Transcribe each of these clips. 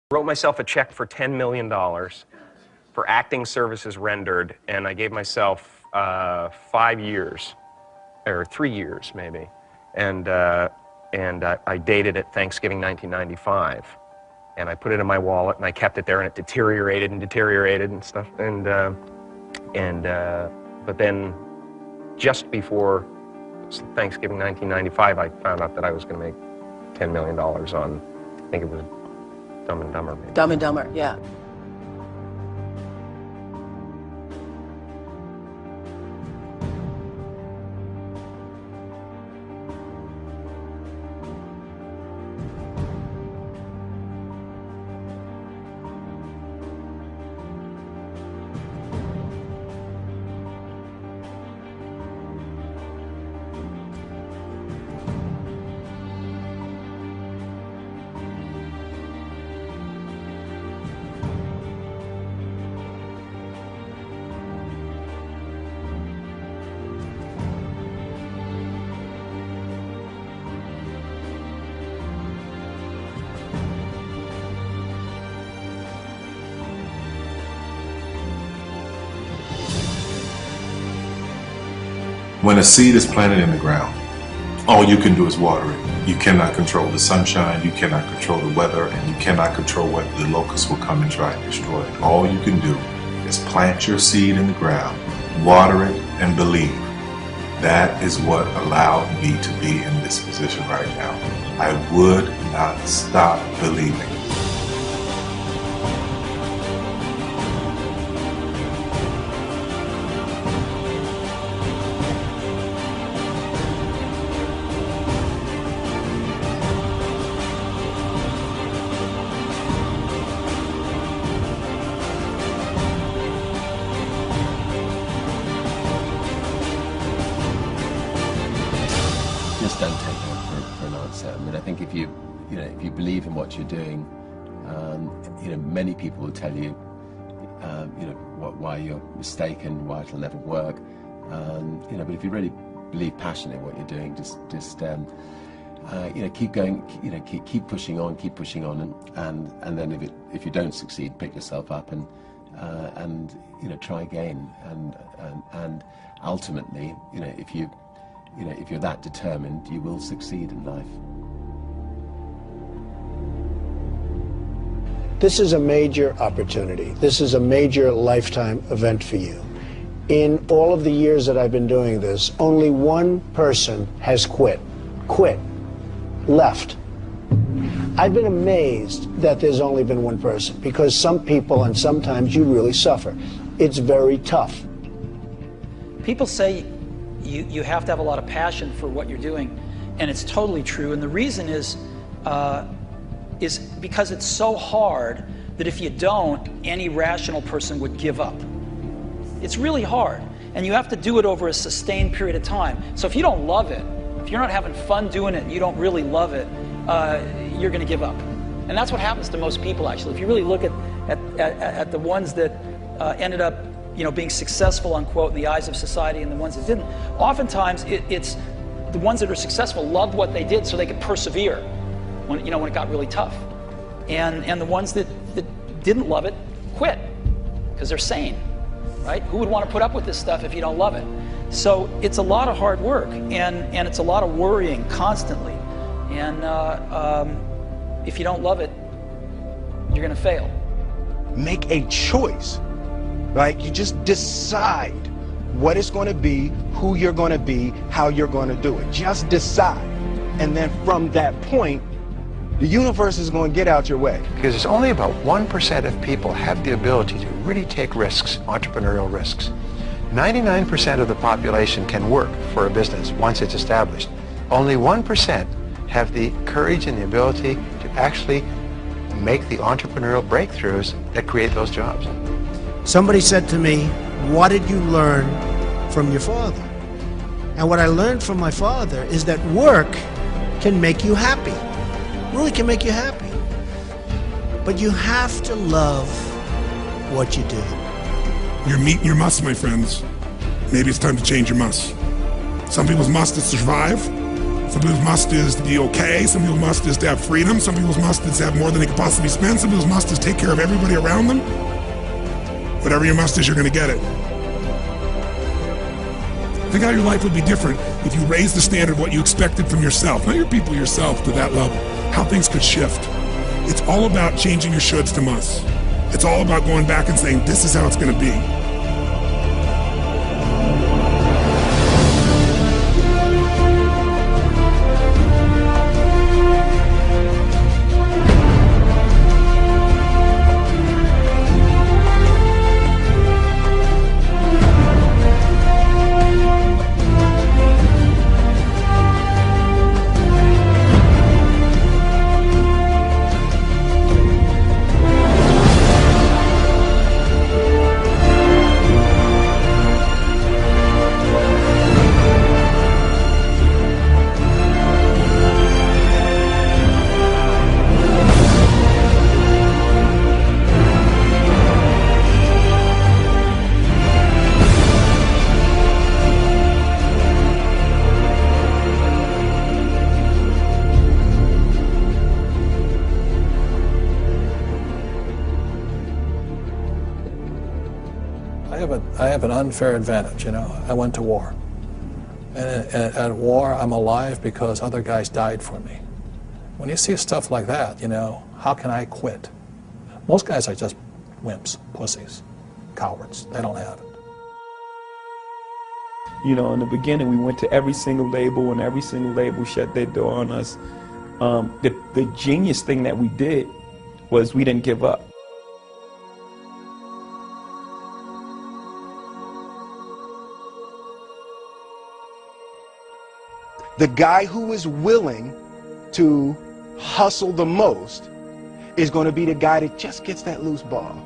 Wrote myself a check for $10 million for acting services rendered, and I gave myself 5 years, or 3 years maybe, and I dated it Thanksgiving 1995, and I put it in my wallet and I kept it there, and it deteriorated and stuff, but then just before Thanksgiving 1995, I found out that I was going to make $10 million on, I think it was Dumb and Dumber, maybe. Dumb and Dumber, yeah. When a seed is planted in the ground, all you can do is water it. You cannot control the sunshine, you cannot control the weather, and you cannot control whether the locusts will come and try and destroy it. All you can do is plant your seed in the ground, water it, and believe. That is what allowed me to be in this position right now. I would not stop believing. Just don't take it for an answer. I mean, I think if you believe in what you're doing, many people will tell you, why you're mistaken, why it'll never work. But if you really believe passionately in what you're doing, just keep going, keep pushing on, and then if you don't succeed, pick yourself up and try again, and ultimately, if you're that determined, you will succeed in life. This is a major opportunity. This is a major lifetime event for you. In all of the years that I've been doing this, only one person has quit, left. I've been amazed that there's only been one person, because some people, and sometimes you really suffer. It's very tough. People say you have to have a lot of passion for what you're doing, and it's totally true. And the reason is because it's so hard that if you don't, any rational person would give up. It's really hard, and you have to do it over a sustained period of time. So if you don't love it, if you're not having fun doing it and you don't really love it, you're going to give up. And that's what happens to most people, actually. If you really look at the ones that ended up being successful, unquote, in the eyes of society, and the ones that didn't, oftentimes it's the ones that are successful loved what they did so they could persevere when it got really tough. And the ones that didn't love it quit because they're sane, right? Who would want to put up with this stuff if you don't love it? So it's a lot of hard work, and it's a lot of worrying constantly. And if you don't love it, you're going to fail. Make a choice. Right? You just decide what it's going to be, who you're going to be, how you're going to do it. Just decide. And then from that point, the universe is going to get out your way. Because it's only about 1% of people have the ability to really take risks, entrepreneurial risks. 99% of the population can work for a business once it's established. Only 1% have the courage and the ability to actually make the entrepreneurial breakthroughs that create those jobs. Somebody said to me, what did you learn from your father? And what I learned from my father is that work can make you happy. Really can make you happy. But you have to love what you do. You're meeting your must, my friends. Maybe it's time to change your must. Some people's must is to survive. Some people's must is to be okay. Some people's must is to have freedom. Some people's must is to have more than they could possibly spend. Some people's must is take care of everybody around them. Whatever your must is, you're going to get it. Think how your life would be different if you raised the standard of what you expected from yourself, not your people, yourself, to that level. How things could shift. It's all about changing your shoulds to musts. It's all about going back and saying, this is how it's going to be. I have an unfair advantage, you know. I went to war. And at war, I'm alive because other guys died for me. When you see stuff like that, you know, how can I quit? Most guys are just wimps, pussies, cowards. They don't have it. You know, in the beginning, we went to every single label, and every single label shut their door on us. The genius thing that we did was we didn't give up. The guy who is willing to hustle the most is going to be the guy that just gets that loose ball.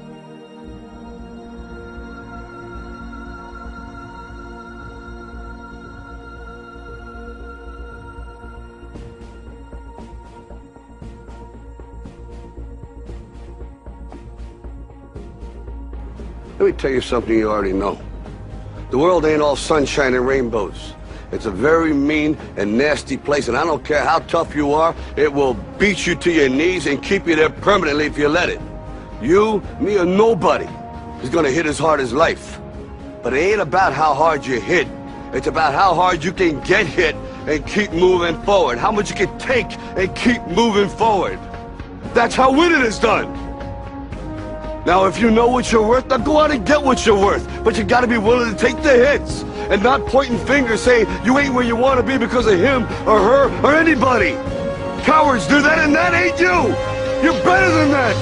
Let me tell you something you already know. The world ain't all sunshine and rainbows. It's a very mean and nasty place, and I don't care how tough you are, it will beat you to your knees and keep you there permanently if you let it. You, me, or nobody is gonna hit as hard as life. But it ain't about how hard you hit. It's about how hard you can get hit and keep moving forward. How much you can take and keep moving forward. That's how winning is done. Now, if you know what you're worth, now go out and get what you're worth. But you gotta be willing to take the hits and not pointing fingers saying you ain't where you want to be because of him or her or anybody. Cowards do that, and that ain't you. You're better than that.